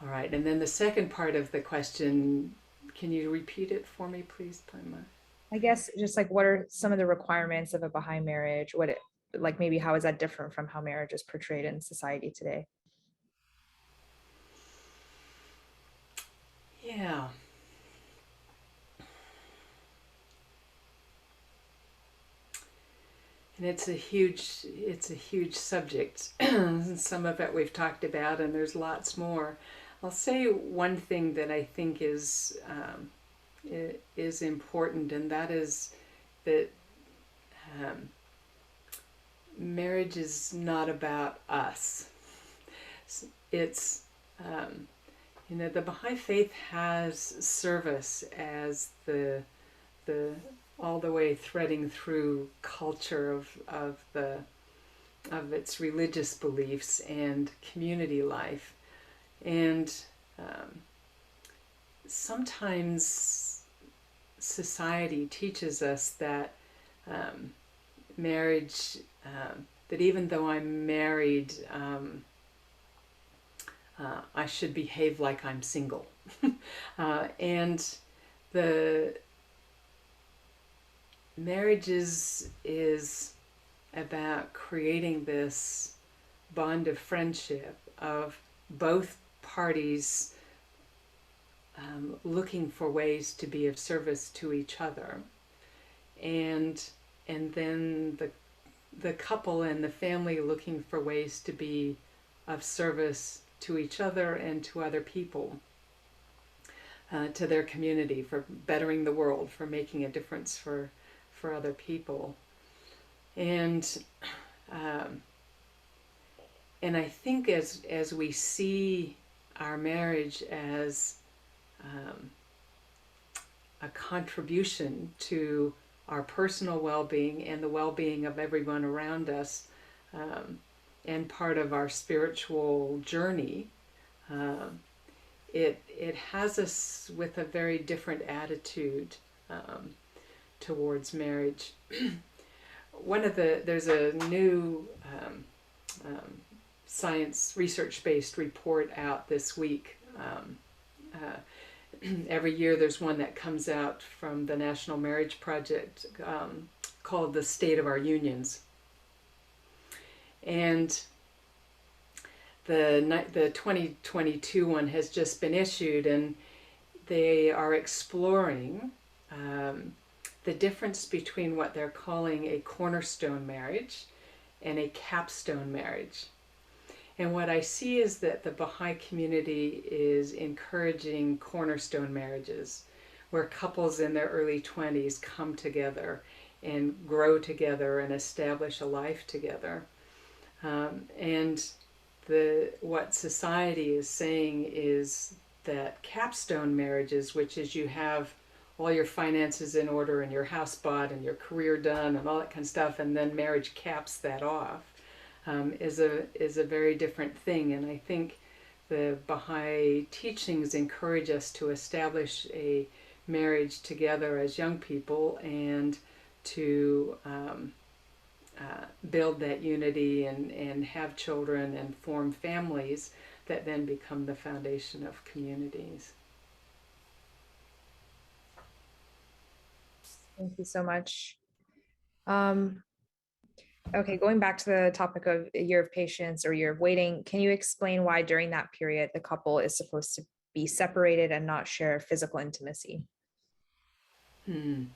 All right, and then the second part of the question, can you repeat it for me, please, Prima?
I guess just like, what are some of the requirements of a Baha'i marriage? Like maybe how is that different from how marriage is portrayed in society today?
Yeah. And it's a huge subject. Some of it we've talked about, and there's lots more. I'll say one thing that I think is important, and that is that marriage is not about us. It's you know, the Baha'i Faith has service as the all the way threading through culture of its religious beliefs and community life. And sometimes society teaches us that marriage, that even though I'm married, I should behave like I'm single. And the marriage is about creating this bond of friendship, of both parties looking for ways to be of service to each other, and then the couple and the family looking for ways to be of service to each other and to other people, to their community, for bettering the world, for making a difference for other people. And I think as we see our marriage as a contribution to our personal well-being and the well-being of everyone around us, and part of our spiritual journey, it has us with a very different attitude towards marriage. There's a new science research-based report out this week. Every year there's one that comes out from the National Marriage Project, called The State of Our Unions. And the 2022 one has just been issued, and they are exploring the difference between what they're calling a cornerstone marriage and a capstone marriage. And what I see is that the Baha'i community is encouraging cornerstone marriages, where couples in their early 20s come together and grow together and establish a life together. And what society is saying is that capstone marriages, which is you have all your finances in order and your house bought and your career done and all that kind of stuff, and then marriage caps that off, is a very different thing. And I think the Baha'i teachings encourage us to establish a marriage together as young people, and to build that unity and have children and form families that then become the foundation of communities.
Thank you so much. Okay, going back to the topic of a year of patience or year of waiting, can you explain why during that period the couple is supposed to be separated and not share physical intimacy?
Well,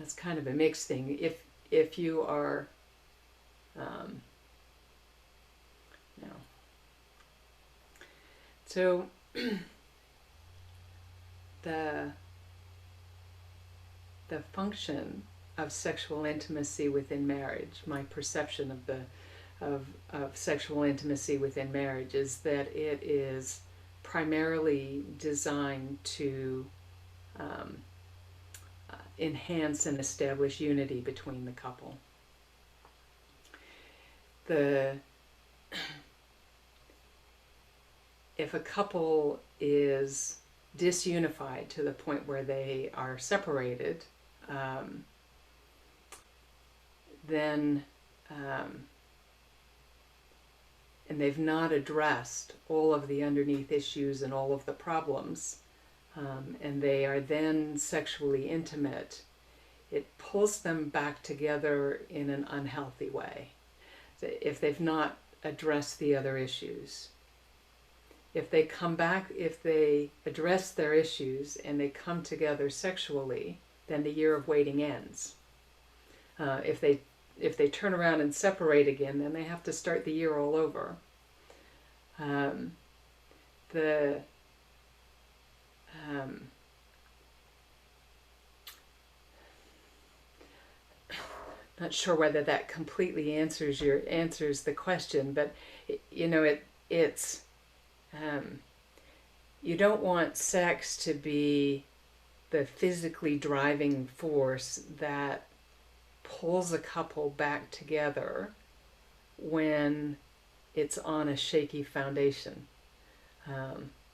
it's kind of a mixed thing. If you are, so the function of sexual intimacy within marriage, my perception of sexual intimacy within marriage, is that it is primarily designed to enhance and establish unity between the couple. If a couple is disunified to the point where they are separated, then and they've not addressed all of the underneath issues and all of the problems, and they are then sexually intimate, it pulls them back together in an unhealthy way. If they've not addressed the other issues. If they come back, if they address their issues and they come together sexually, then the year of waiting ends. If they turn around and separate again, then they have to start the year all over. Not sure whether that completely answers the question, but it's you don't want sex to be the physically driving force that pulls a couple back together when it's on a shaky foundation.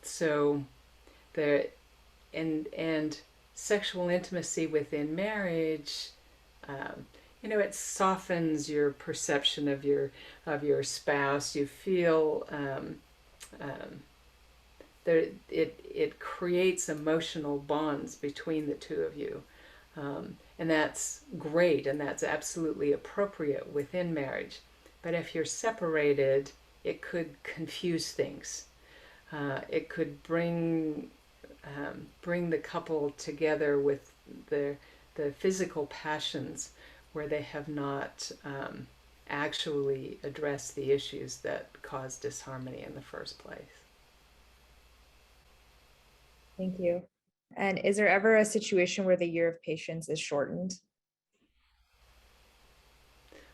So there, and sexual intimacy within marriage it softens your perception of your spouse. You feel it creates emotional bonds between the two of you. And that's great, and that's absolutely appropriate within marriage. But if you're separated, it could confuse things. It could bring the couple together with the physical passions where they have not actually addressed the issues that cause disharmony in the first place.
Thank you. And is there ever a situation where the year of patience is shortened?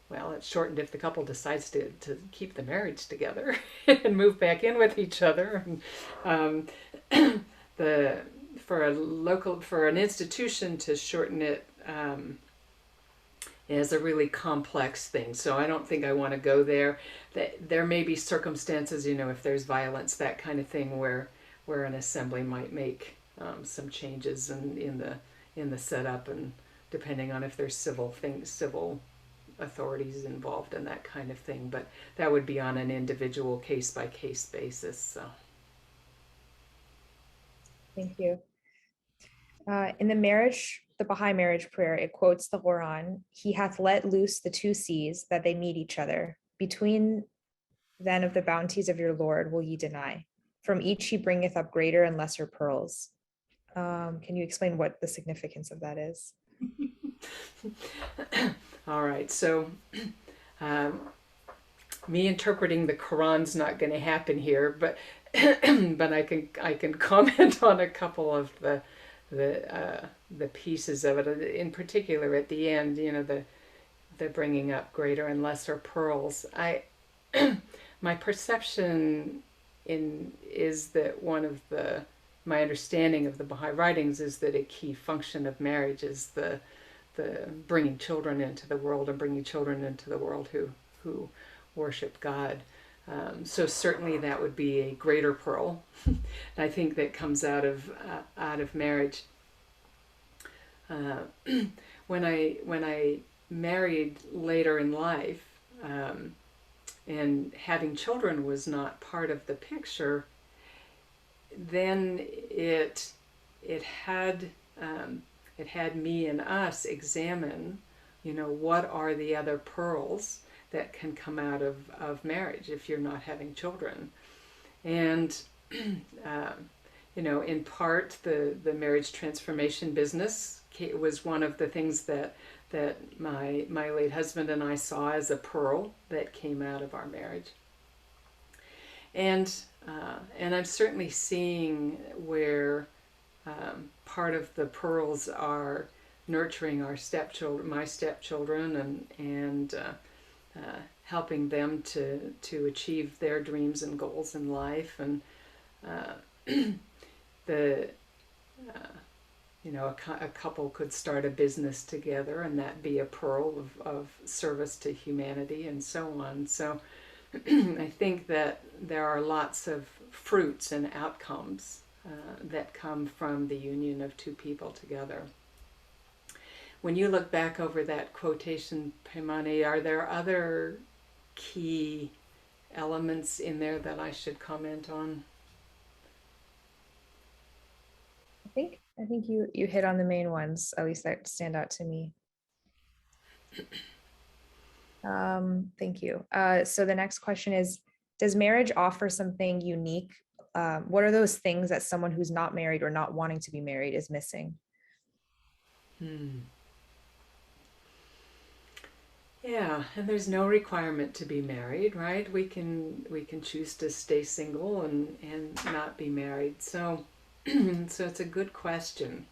Well, it's shortened if the couple decides to keep the marriage together and move back in with each other. And, for an institution to shorten it is a really complex thing. So I don't think I want to go there. There may be circumstances, if there's violence, that kind of thing, where an assembly might make some changes in the setup, and depending on if there's civil authorities involved in that kind of thing. But that would be on an individual case-by-case basis. So.
Thank you. In the Baha'i marriage prayer, it quotes the Quran: "He hath let loose the two seas that they meet each other. Between then of the bounties of your Lord will ye deny. From each he bringeth up greater and lesser pearls." Can you explain what the significance of that is?
All right, so me interpreting the Quran's not going to happen here, but but I can comment on a couple of the pieces of it. In particular, at the end, the bringing up greater and lesser pearls. My perception is that my understanding of the Baha'i writings is that a key function of marriage is the bringing children into the world, and bringing children into the world who worship God. So certainly that would be a greater pearl. I think that comes out of marriage. When I married later in life, and having children was not part of the picture, then it had me and us examine, what are the other pearls that can come out of marriage if you're not having children. And in part the marriage transformation business was one of the things that my late husband and I saw as a pearl that came out of our marriage. And I'm certainly seeing where part of the pearls are nurturing my stepchildren, and helping them to achieve their dreams and goals in life. And a couple could start a business together, and that be a pearl of service to humanity, and so on. So I think that there are lots of fruits and outcomes that come from the union of two people together. When you look back over that quotation, Paimani, are there other key elements in there that I should comment on?
I think you hit on the main ones, at least that stand out to me. Thank you. So the next question is, does marriage offer something unique? What are those things that someone who's not married or not wanting to be married is missing?
Yeah, and there's no requirement to be married, right? We can choose to stay single and not be married. So so it's a good question.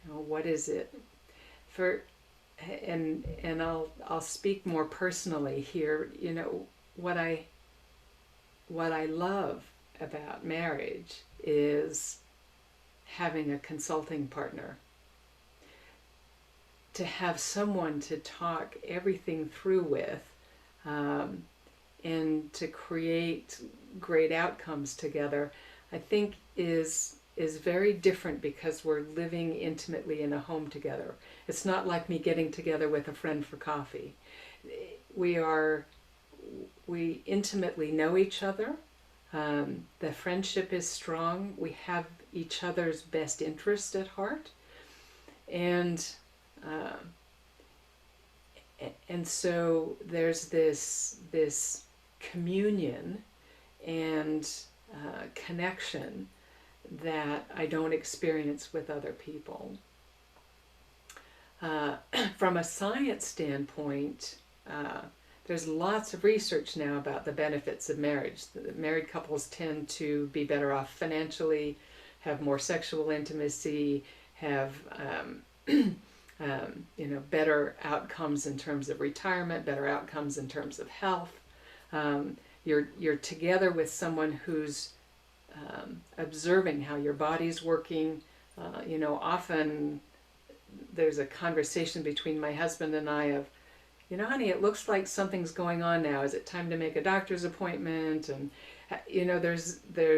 What is it? And I'll speak more personally here. What I love about marriage is having a consulting partner, to have someone to talk everything through with, and to create great outcomes together, I think is is very different because we're living intimately in a home together. It's not like me getting together with a friend for coffee. We intimately know each other. The friendship is strong. We have each other's best interest at heart. And so there's this communion and connection that I don't experience with other people. From a science standpoint, there's lots of research now about the benefits of marriage. Married couples tend to be better off financially, have more sexual intimacy, have better outcomes in terms of retirement, better outcomes in terms of health. You're together with someone who's observing how your body's working. Often there's a conversation between my husband and I of, honey, it looks like something's going on now. Is it time to make a doctor's appointment? And there's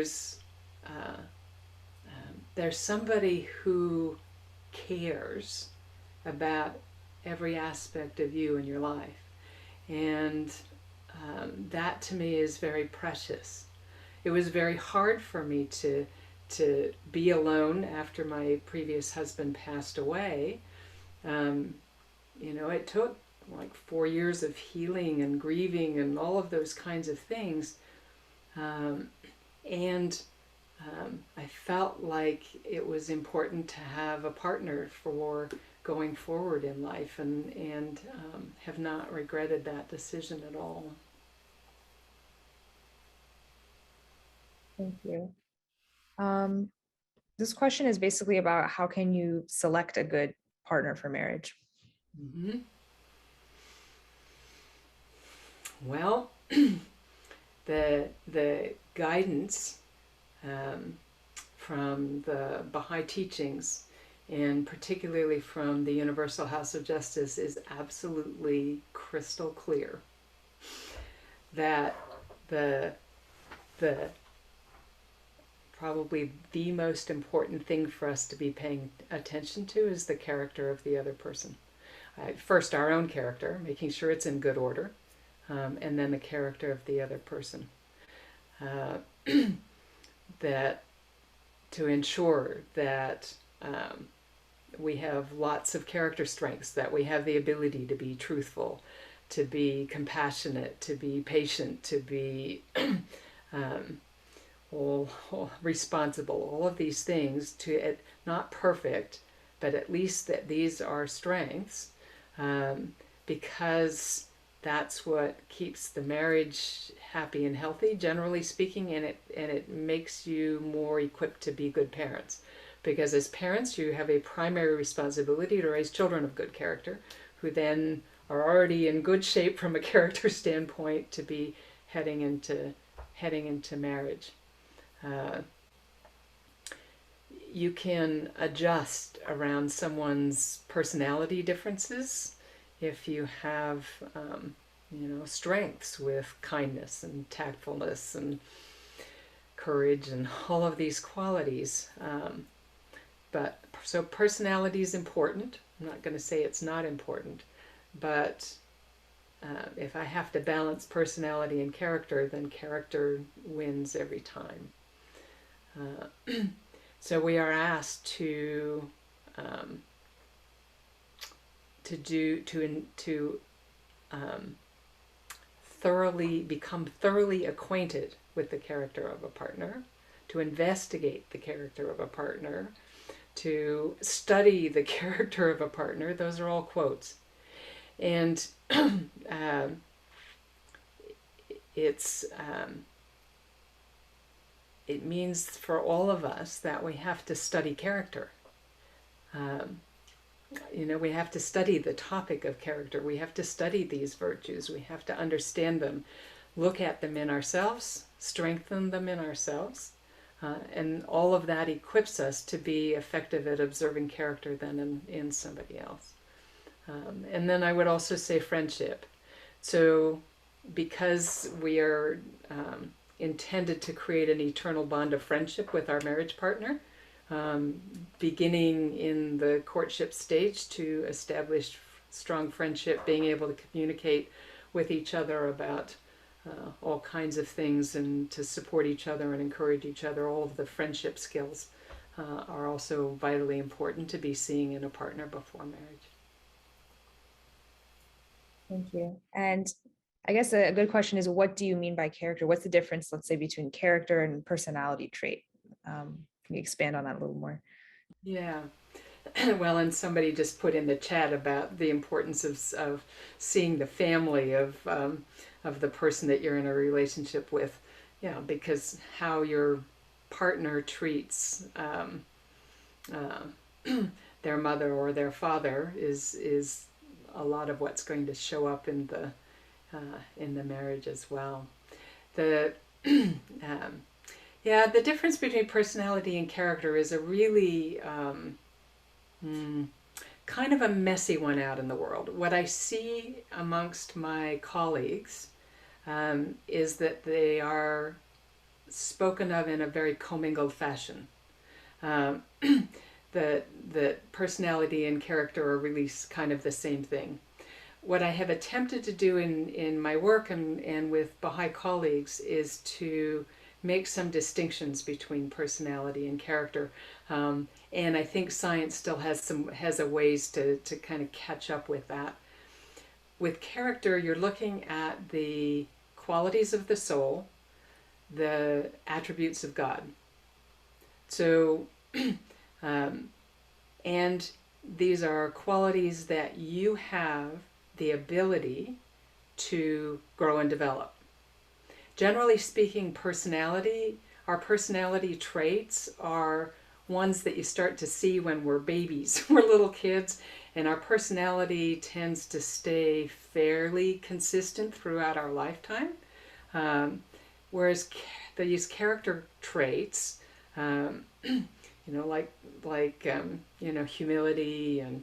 somebody who cares about every aspect of you and your life, and that to me is very precious. It was very hard for me to be alone after my previous husband passed away. It took like 4 years of healing and grieving and all of those kinds of things. I felt like it was important to have a partner for going forward in life, and have not regretted that decision at all.
Thank you. This question is basically about how can you select a good partner for marriage?
Mm-hmm. Well, the guidance from the Baha'i teachings, and particularly from the Universal House of Justice, is absolutely crystal clear that the probably the most important thing for us to be paying attention to is the character of the other person. First, our own character, making sure it's in good order, and then the character of the other person. That to ensure that we have lots of character strengths, that we have the ability to be truthful, to be compassionate, to be patient, to be responsible, all of these things, not perfect, but at least that these are strengths, because that's what keeps the marriage happy and healthy, generally speaking, and it makes you more equipped to be good parents. Because as parents, you have a primary responsibility to raise children of good character, who then are already in good shape from a character standpoint to be heading into marriage. You can adjust around someone's personality differences if you have strengths with kindness and tactfulness and courage and all of these qualities. So personality is important. I'm not going to say it's not important, but if I have to balance personality and character, then character wins every time. So we are asked to become thoroughly acquainted with the character of a partner, to investigate the character of a partner, to study the character of a partner. Those are all quotes. And it means for all of us that we have to study character. We have to study the topic of character. We have to study these virtues. We have to understand them, look at them in ourselves, strengthen them in ourselves. And all of that equips us to be effective at observing character then in somebody else. And then I would also say friendship. So because we are intended to create an eternal bond of friendship with our marriage partner, beginning in the courtship stage to establish strong friendship, being able to communicate with each other about all kinds of things and to support each other and encourage each other. All of the friendship skills are also vitally important to be seeing in a partner before marriage.
Thank you. And I guess a good question is, what do you mean by character? What's the difference, let's say, between character and personality trait? Can you expand on that a little more?
Yeah. Well, and somebody just put in the chat about the importance of seeing the family of the person that you're in a relationship with. Yeah, because how your partner treats their mother or their father is a lot of what's going to show up in the marriage as well. The yeah, the difference between personality and character is a really kind of a messy one out in the world. What I see amongst my colleagues is that they are spoken of in a very commingled fashion. That personality and character are really kind of the same thing. What I have attempted to do in my work and with Baha'i colleagues is to make some distinctions between personality and character. And I think science still has a ways to kind of catch up with that. With character, you're looking at the qualities of the soul, the attributes of God. So, and these are qualities that you have the ability to grow and develop. Generally speaking, our personality traits are ones that you start to see when we're babies, we're little kids, and our personality tends to stay fairly consistent throughout our lifetime. Whereas these character traits, humility and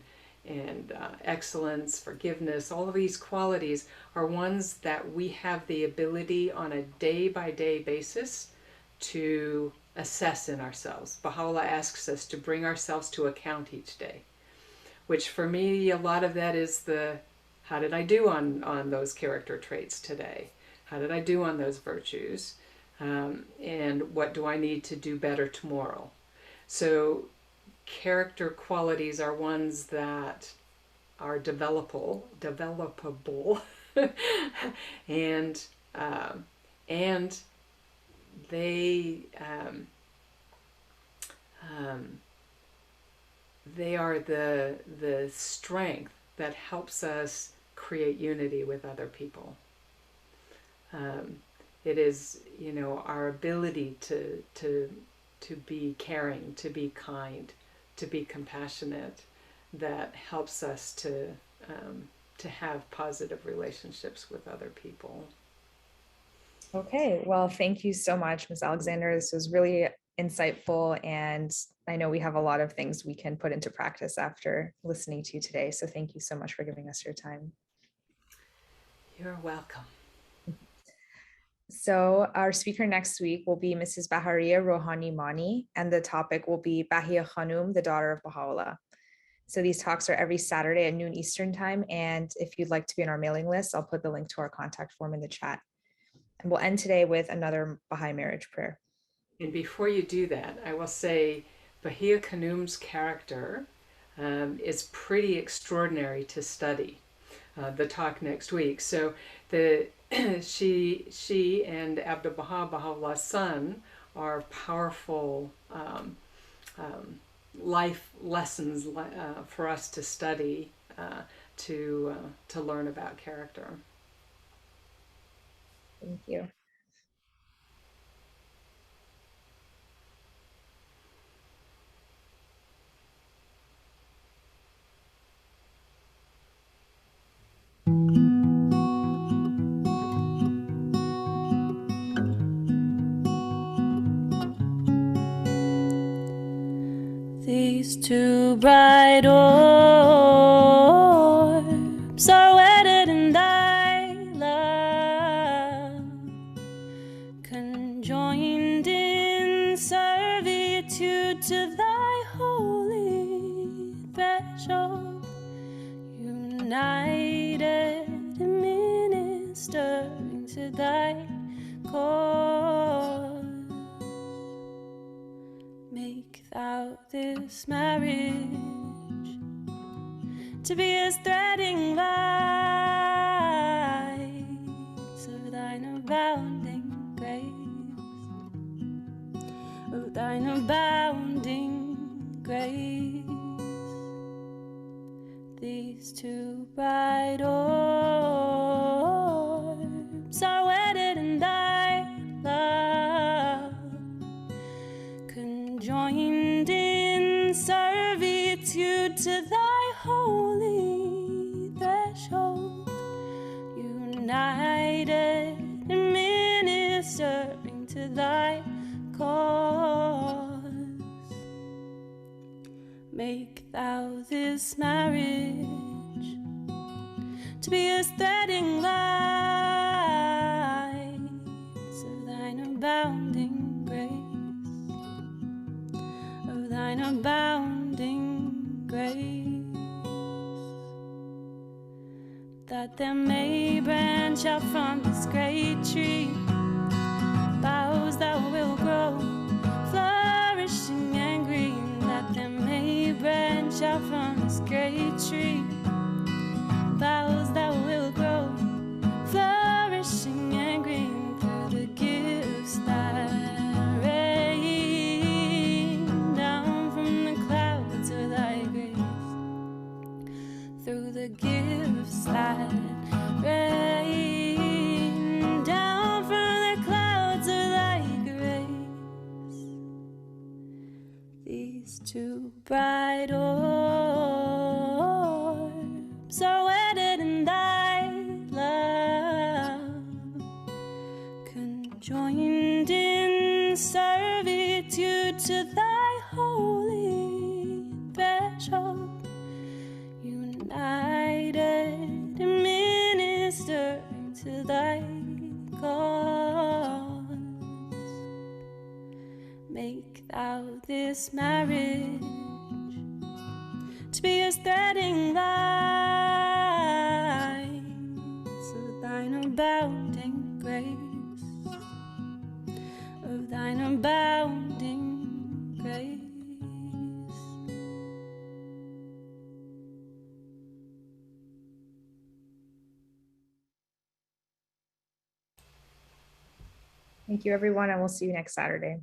excellence, forgiveness, all of these qualities are ones that we have the ability on a day-by-day basis to assess in ourselves. Baha'u'lláh asks us to bring ourselves to account each day, which for me, a lot of that is how did I do on those character traits today? How did I do on those virtues? And what do I need to do better tomorrow? So character qualities are ones that are developable and they are the strength that helps us create unity with other people. It is, our ability to be caring, to be kind, to be compassionate, that helps us to have positive relationships with other people.
Okay, well, thank you so much, Ms. Alexander. This was really insightful, and I know we have a lot of things we can put into practice after listening to you today. So thank you so much for giving us your time.
You're welcome.
So our speaker next week will be Mrs. Bahariya Rohani Mani, and the topic will be Bahia Khanum, the daughter of Baha'u'lláh. So these talks are every Saturday at noon Eastern time. And if you'd like to be on our mailing list, I'll put the link to our contact form in the chat. And we'll end today with another Baha'i marriage prayer.
And before you do that, I will say Bahia Khanum's character is pretty extraordinary to study. The talk next week. So she and Abdul Baha, Baha'u'llah's son, are powerful life lessons for us to study, to learn about character.
Thank you.
These two bright orbs are wedded in thy love, conjoined in servitude to thy threshold, united and ministering to thy cause. Make thou this marriage to be as threading lights of thine abounding grace, of thine abounding grace. These two bright orbs are wedded in thy love, conjoined in servitude to thy holy threshold, united and ministering to thy cause. Make thou this marriage to be as threading lights of thine abounding grace, of thine abounding grace, that there may branch out from this great tree boughs that will grow, flourishing and green, that there may branch out from this great tree boughs that will grow, flourishing and green, through the gifts that rain down from the clouds of thy grace, through the gifts that rain down from the clouds of thy grace. These two bright orbs are wedded in thy love, conjoined in servitude to thy holy threshold, united and ministering to thy cause. Make thou this marriage to be as threading lights of thine abounding grace, of thine abounding grace.
Thank you, everyone, and we'll see you next Saturday.